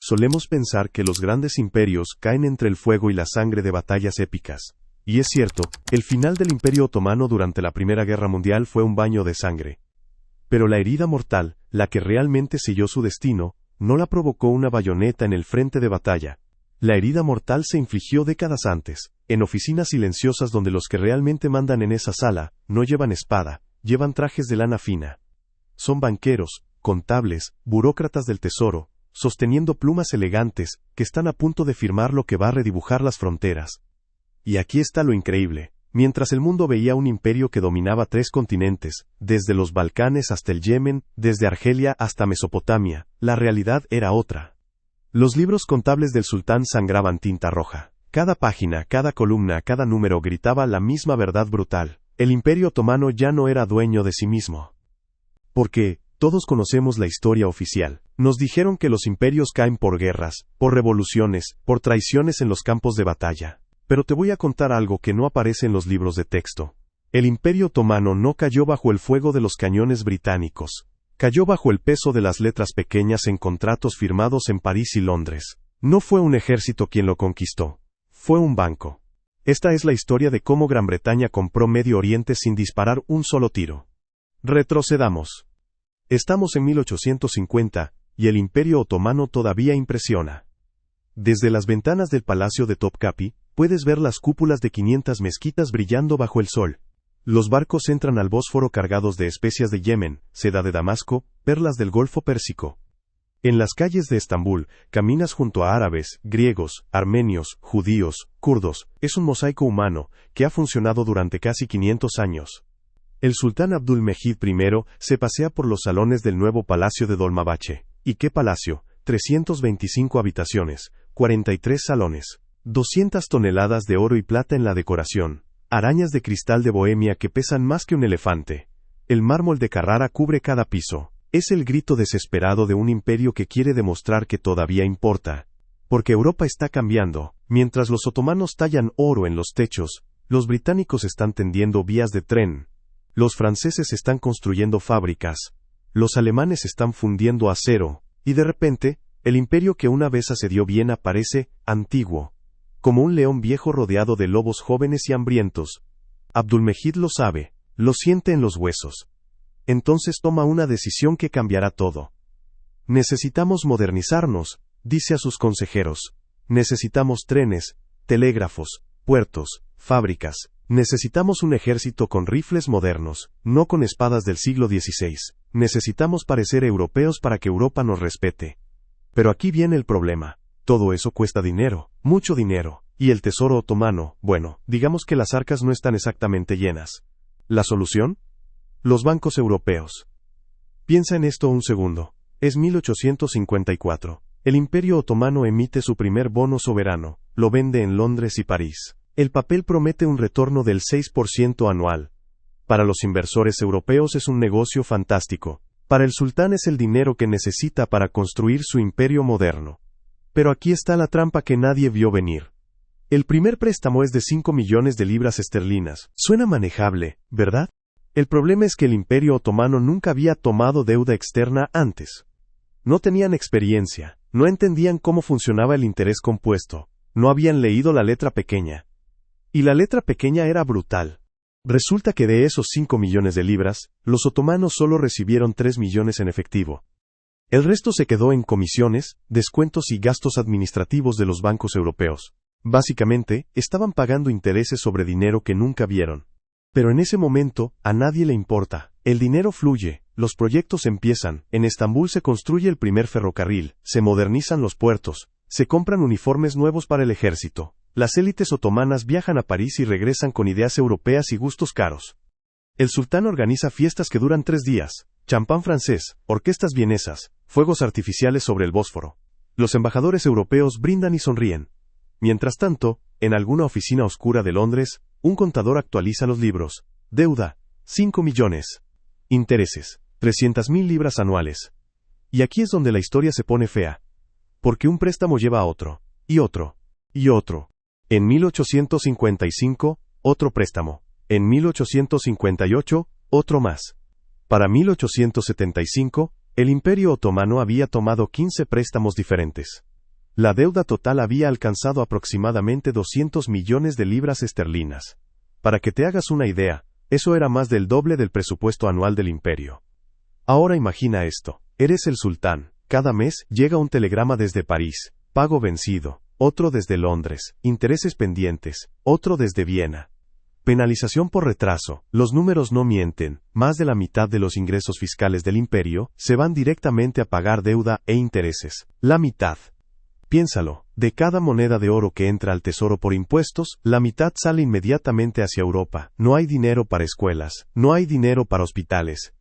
Solemos pensar que los grandes imperios caen entre el fuego y la sangre de batallas épicas. Y es cierto, el final del Imperio Otomano durante la Primera Guerra Mundial fue un baño de sangre. Pero la herida mortal, la que realmente selló su destino, no la provocó una bayoneta en el frente de batalla. La herida mortal se infligió décadas antes, en oficinas silenciosas donde los que realmente mandan en esa sala, no llevan espada, llevan trajes de lana fina. Son banqueros, contables, burócratas del tesoro, sosteniendo plumas elegantes, que están a punto de firmar lo que va a redibujar las fronteras. Y aquí está lo increíble. Mientras el mundo veía un imperio que dominaba 3 continentes, desde los Balcanes hasta el Yemen, desde Argelia hasta Mesopotamia, la realidad era otra. Los libros contables del sultán sangraban tinta roja. Cada página, cada columna, cada número gritaba la misma verdad brutal. El Imperio Otomano ya no era dueño de sí mismo. Porque, todos conocemos la historia oficial. Nos dijeron que los imperios caen por guerras, por revoluciones, por traiciones en los campos de batalla. Pero te voy a contar algo que no aparece en los libros de texto. El Imperio Otomano no cayó bajo el fuego de los cañones británicos. Cayó bajo el peso de las letras pequeñas en contratos firmados en París y Londres. No fue un ejército quien lo conquistó. Fue un banco. Esta es la historia de cómo Gran Bretaña compró Medio Oriente sin disparar un solo tiro. Retrocedamos. Estamos en 1850, y el Imperio Otomano todavía impresiona. Desde las ventanas del Palacio de Topkapi, puedes ver las cúpulas de 500 mezquitas brillando bajo el sol. Los barcos entran al Bósforo cargados de especias de Yemen, seda de Damasco, perlas del Golfo Pérsico. En las calles de Estambul, caminas junto a árabes, griegos, armenios, judíos, kurdos. Es un mosaico humano, que ha funcionado durante casi 500 años. El sultán Abdülmecid I se pasea por los salones del nuevo Palacio de Dolmabahce. ¿Y qué palacio? 325 habitaciones, 43 salones, 200 toneladas de oro y plata en la decoración, arañas de cristal de Bohemia que pesan más que un elefante. El mármol de Carrara cubre cada piso. Es el grito desesperado de un imperio que quiere demostrar que todavía importa. Porque Europa está cambiando. Mientras los otomanos tallan oro en los techos, los británicos están tendiendo vías de tren. Los franceses están construyendo fábricas. Los alemanes están fundiendo acero. Y de repente, el imperio que una vez asedió Viena parece antiguo. Como un león viejo rodeado de lobos jóvenes y hambrientos. Abdülmecid lo sabe, lo siente en los huesos. Entonces toma una decisión que cambiará todo. Necesitamos modernizarnos, dice a sus consejeros. Necesitamos trenes, telégrafos, puertos, fábricas. Necesitamos un ejército con rifles modernos, no con espadas del siglo XVI. Necesitamos parecer europeos para que Europa nos respete. Pero aquí viene el problema. Todo eso cuesta dinero, mucho dinero. Y el tesoro otomano, bueno, digamos que las arcas no están exactamente llenas. ¿La solución? Los bancos europeos. Piensa en esto un segundo. Es 1854. El Imperio Otomano emite su primer bono soberano, lo vende en Londres y París. El papel promete un retorno del 6% anual. Para los inversores europeos es un negocio fantástico. Para el sultán es el dinero que necesita para construir su imperio moderno. Pero aquí está la trampa que nadie vio venir. El primer préstamo es de 5 millones de libras esterlinas. Suena manejable, ¿verdad? El problema es que el Imperio Otomano nunca había tomado deuda externa antes. No tenían experiencia, no entendían cómo funcionaba el interés compuesto, no habían leído la letra pequeña. Y la letra pequeña era brutal. Resulta que de esos 5 millones de libras, los otomanos solo recibieron 3 millones en efectivo. El resto se quedó en comisiones, descuentos y gastos administrativos de los bancos europeos. Básicamente, estaban pagando intereses sobre dinero que nunca vieron. Pero en ese momento, a nadie le importa. El dinero fluye, los proyectos empiezan, en Estambul se construye el primer ferrocarril, se modernizan los puertos, se compran uniformes nuevos para el ejército. Las élites otomanas viajan a París y regresan con ideas europeas y gustos caros. El sultán organiza fiestas que duran 3 días, champán francés, orquestas vienesas, fuegos artificiales sobre el Bósforo. Los embajadores europeos brindan y sonríen. Mientras tanto, en alguna oficina oscura de Londres, un contador actualiza los libros. Deuda, 5 millones. Intereses, 300.000 libras anuales. Y aquí es donde la historia se pone fea. Porque un préstamo lleva a otro, y otro, y otro. En 1855, otro préstamo. En 1858, otro más. Para 1875, el Imperio Otomano había tomado 15 préstamos diferentes. La deuda total había alcanzado aproximadamente 200 millones de libras esterlinas. Para que te hagas una idea, eso era más del doble del presupuesto anual del imperio. Ahora imagina esto, eres el sultán, cada mes llega un telegrama desde París, pago vencido, otro desde Londres, intereses pendientes, otro desde Viena. Penalización por retraso, los números no mienten, más de la mitad de los ingresos fiscales del imperio se van directamente a pagar deuda e intereses. La mitad. Piénsalo, de cada moneda de oro que entra al tesoro por impuestos, la mitad sale inmediatamente hacia Europa. No hay dinero para escuelas, no hay dinero para hospitales,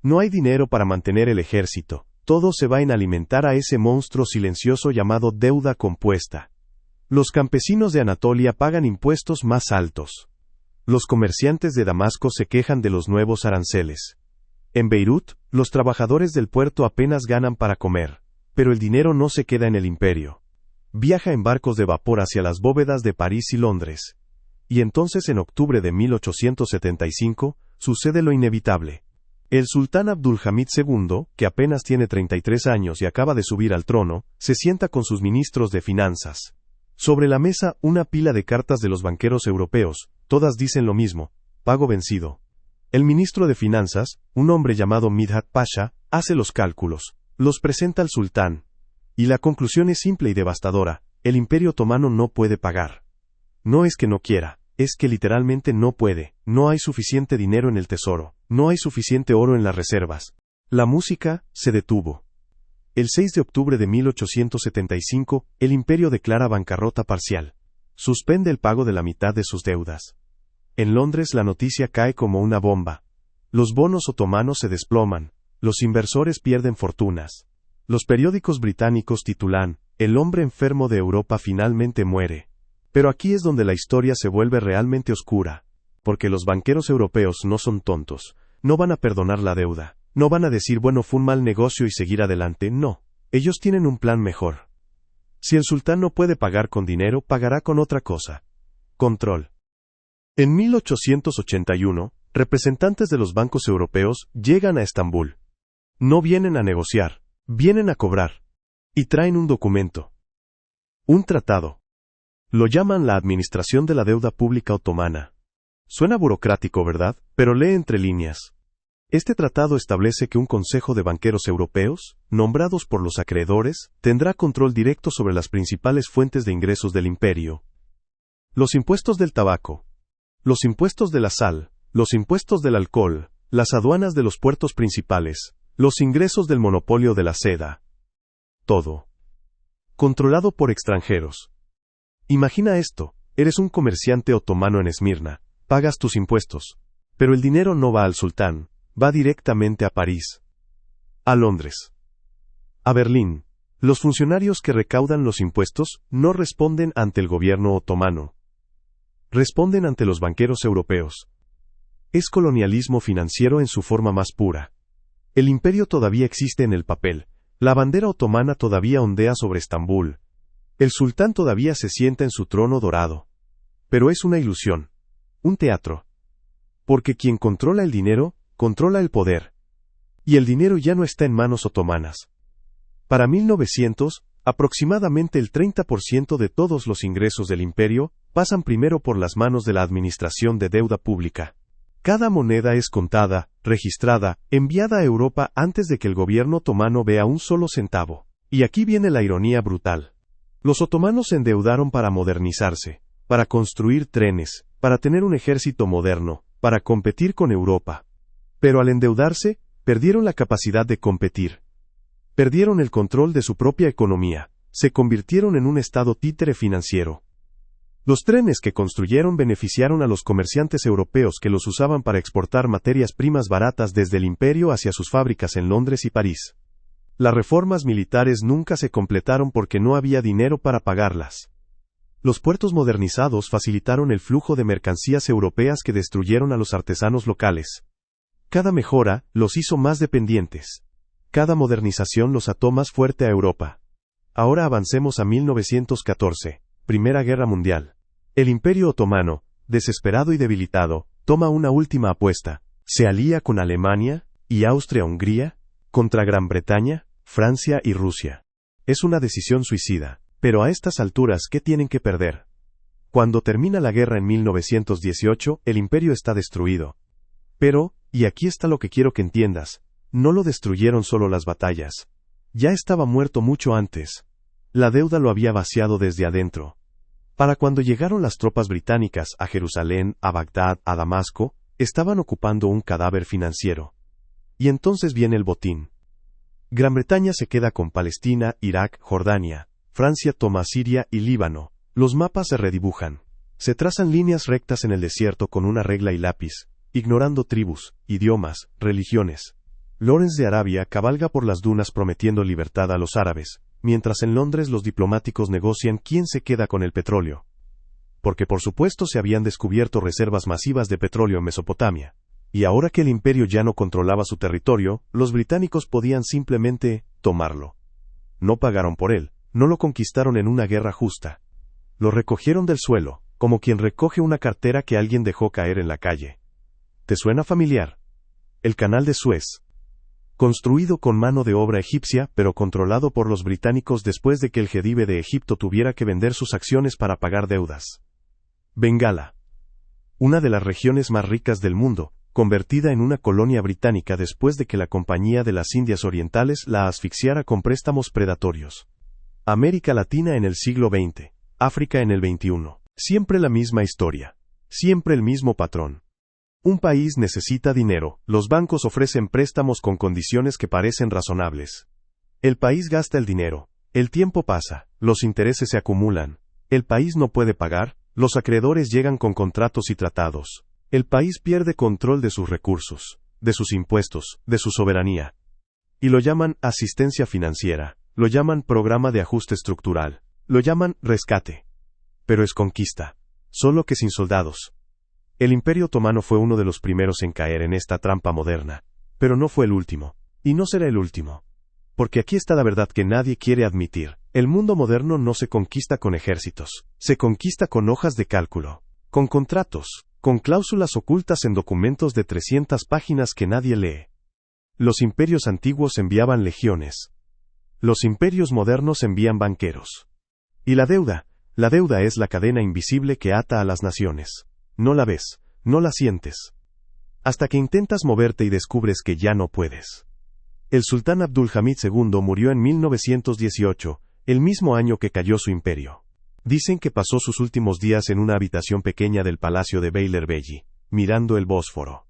no hay dinero para mantener el ejército. Todo se va en alimentar a ese monstruo silencioso llamado deuda compuesta. Los campesinos de Anatolia pagan impuestos más altos. Los comerciantes de Damasco se quejan de los nuevos aranceles. En Beirut, los trabajadores del puerto apenas ganan para comer. Pero el dinero no se queda en el imperio. Viaja en barcos de vapor hacia las bóvedas de París y Londres. Y entonces en octubre de 1875, sucede lo inevitable. El sultán Abdulhamid II, que apenas tiene 33 años y acaba de subir al trono, se sienta con sus ministros de finanzas. Sobre la mesa, una pila de cartas de los banqueros europeos, todas dicen lo mismo, pago vencido. El ministro de finanzas, un hombre llamado Midhat Pasha, hace los cálculos. Los presenta al sultán. Y la conclusión es simple y devastadora, el imperio otomano no puede pagar. No es que no quiera, es que literalmente no puede, no hay suficiente dinero en el tesoro, no hay suficiente oro en las reservas. La música se detuvo. El 6 de octubre de 1875, el imperio declara bancarrota parcial. Suspende el pago de la mitad de sus deudas. En Londres la noticia cae como una bomba. Los bonos otomanos se desploman. Los inversores pierden fortunas. Los periódicos británicos titulan, "El hombre enfermo de Europa finalmente muere". Pero aquí es donde la historia se vuelve realmente oscura. Porque los banqueros europeos no son tontos. No van a perdonar la deuda. No van a decir, bueno, fue un mal negocio y seguir adelante. No. Ellos tienen un plan mejor. Si el sultán no puede pagar con dinero, pagará con otra cosa. Control. En 1881, representantes de los bancos europeos llegan a Estambul. No vienen a negociar, vienen a cobrar. Y traen un documento. Un tratado. Lo llaman la Administración de la Deuda Pública Otomana. Suena burocrático, ¿verdad? Pero lee entre líneas. Este tratado establece que un consejo de banqueros europeos, nombrados por los acreedores, tendrá control directo sobre las principales fuentes de ingresos del imperio. Los impuestos del tabaco, los impuestos de la sal, los impuestos del alcohol, las aduanas de los puertos principales, los ingresos del monopolio de la seda. Todo. Controlado por extranjeros. Imagina esto, eres un comerciante otomano en Esmirna, pagas tus impuestos. Pero el dinero no va al sultán, va directamente a París. A Londres. A Berlín. Los funcionarios que recaudan los impuestos no responden ante el gobierno otomano. Responden ante los banqueros europeos. Es colonialismo financiero en su forma más pura. El imperio todavía existe en el papel, la bandera otomana todavía ondea sobre Estambul. El sultán todavía se sienta en su trono dorado. Pero es una ilusión. Un teatro. Porque quien controla el dinero, controla el poder. Y el dinero ya no está en manos otomanas. Para 1900, aproximadamente el 30% de todos los ingresos del imperio pasan primero por las manos de la Administración de Deuda Pública. Cada moneda es contada, registrada, enviada a Europa antes de que el gobierno otomano vea un solo centavo. Y aquí viene la ironía brutal. Los otomanos se endeudaron para modernizarse, para construir trenes, para tener un ejército moderno, para competir con Europa. Pero al endeudarse, perdieron la capacidad de competir. Perdieron el control de su propia economía, se convirtieron en un estado títere financiero. Los trenes que construyeron beneficiaron a los comerciantes europeos que los usaban para exportar materias primas baratas desde el imperio hacia sus fábricas en Londres y París. Las reformas militares nunca se completaron porque no había dinero para pagarlas. Los puertos modernizados facilitaron el flujo de mercancías europeas que destruyeron a los artesanos locales. Cada mejora los hizo más dependientes. Cada modernización los ató más fuerte a Europa. Ahora avancemos a 1914, Primera Guerra Mundial. El Imperio Otomano, desesperado y debilitado, toma una última apuesta. Se alía con Alemania y Austria-Hungría, contra Gran Bretaña, Francia y Rusia. Es una decisión suicida. Pero a estas alturas, ¿qué tienen que perder? Cuando termina la guerra en 1918, el imperio está destruido. Pero, y aquí está lo que quiero que entiendas, no lo destruyeron solo las batallas. Ya estaba muerto mucho antes. La deuda lo había vaciado desde adentro. Para cuando llegaron las tropas británicas a Jerusalén, a Bagdad, a Damasco, estaban ocupando un cadáver financiero. Y entonces viene el botín. Gran Bretaña se queda con Palestina, Irak, Jordania. Francia toma Siria y Líbano. Los mapas se redibujan. Se trazan líneas rectas en el desierto con una regla y lápiz, ignorando tribus, idiomas, religiones. Lawrence de Arabia cabalga por las dunas prometiendo libertad a los árabes, mientras en Londres los diplomáticos negocian quién se queda con el petróleo. Porque por supuesto se habían descubierto reservas masivas de petróleo en Mesopotamia. Y ahora que el imperio ya no controlaba su territorio, los británicos podían simplemente tomarlo. No pagaron por él, no lo conquistaron en una guerra justa. Lo recogieron del suelo, como quien recoge una cartera que alguien dejó caer en la calle. ¿Te suena familiar? El Canal de Suez. Construido con mano de obra egipcia, pero controlado por los británicos después de que el jedive de Egipto tuviera que vender sus acciones para pagar deudas. Bengala. Una de las regiones más ricas del mundo, convertida en una colonia británica después de que la Compañía de las Indias Orientales la asfixiara con préstamos predatorios. América Latina en el siglo XX, África en el XXI. Siempre la misma historia. Siempre el mismo patrón. Un país necesita dinero, los bancos ofrecen préstamos con condiciones que parecen razonables. El país gasta el dinero, el tiempo pasa, los intereses se acumulan. El país no puede pagar, los acreedores llegan con contratos y tratados. El país pierde control de sus recursos, de sus impuestos, de su soberanía. Y lo llaman asistencia financiera, lo llaman programa de ajuste estructural, lo llaman rescate. Pero es conquista, solo que sin soldados. El Imperio Otomano fue uno de los primeros en caer en esta trampa moderna, pero no fue el último, y no será el último. Porque aquí está la verdad que nadie quiere admitir. El mundo moderno no se conquista con ejércitos, se conquista con hojas de cálculo, con contratos, con cláusulas ocultas en documentos de 300 páginas que nadie lee. Los imperios antiguos enviaban legiones. Los imperios modernos envían banqueros. Y la deuda es la cadena invisible que ata a las naciones. No la ves, no la sientes. Hasta que intentas moverte y descubres que ya no puedes. El sultán Abdulhamid II murió en 1918, el mismo año que cayó su imperio. Dicen que pasó sus últimos días en una habitación pequeña del palacio de Beylerbeyi, mirando el Bósforo.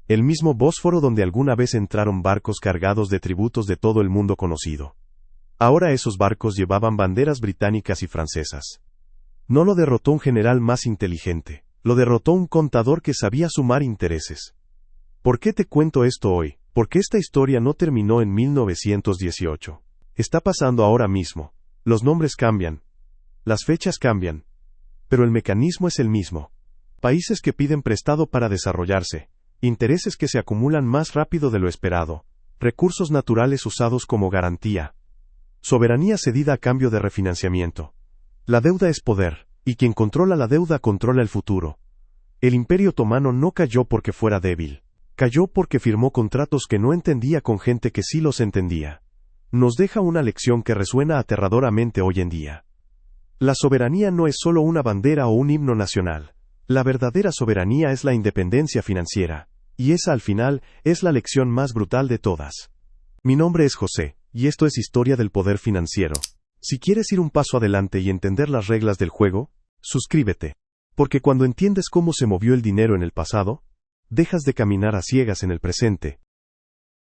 El mismo Bósforo donde alguna vez entraron barcos cargados de tributos de todo el mundo conocido. Ahora esos barcos llevaban banderas británicas y francesas. No lo derrotó un general más inteligente. Lo derrotó un contador que sabía sumar intereses. ¿Por qué te cuento esto hoy? Porque esta historia no terminó en 1918. Está pasando ahora mismo. Los nombres cambian. Las fechas cambian. Pero el mecanismo es el mismo. Países que piden prestado para desarrollarse. Intereses que se acumulan más rápido de lo esperado. Recursos naturales usados como garantía. Soberanía cedida a cambio de refinanciamiento. La deuda es poder. Y quien controla la deuda controla el futuro. El Imperio Otomano no cayó porque fuera débil. Cayó porque firmó contratos que no entendía con gente que sí los entendía. Nos deja una lección que resuena aterradoramente hoy en día. La soberanía no es solo una bandera o un himno nacional. La verdadera soberanía es la independencia financiera. Y esa al final es la lección más brutal de todas. Mi nombre es José, y esto es Historia del Poder Financiero. Si quieres ir un paso adelante y entender las reglas del juego, suscríbete. Porque cuando entiendes cómo se movió el dinero en el pasado, dejas de caminar a ciegas en el presente,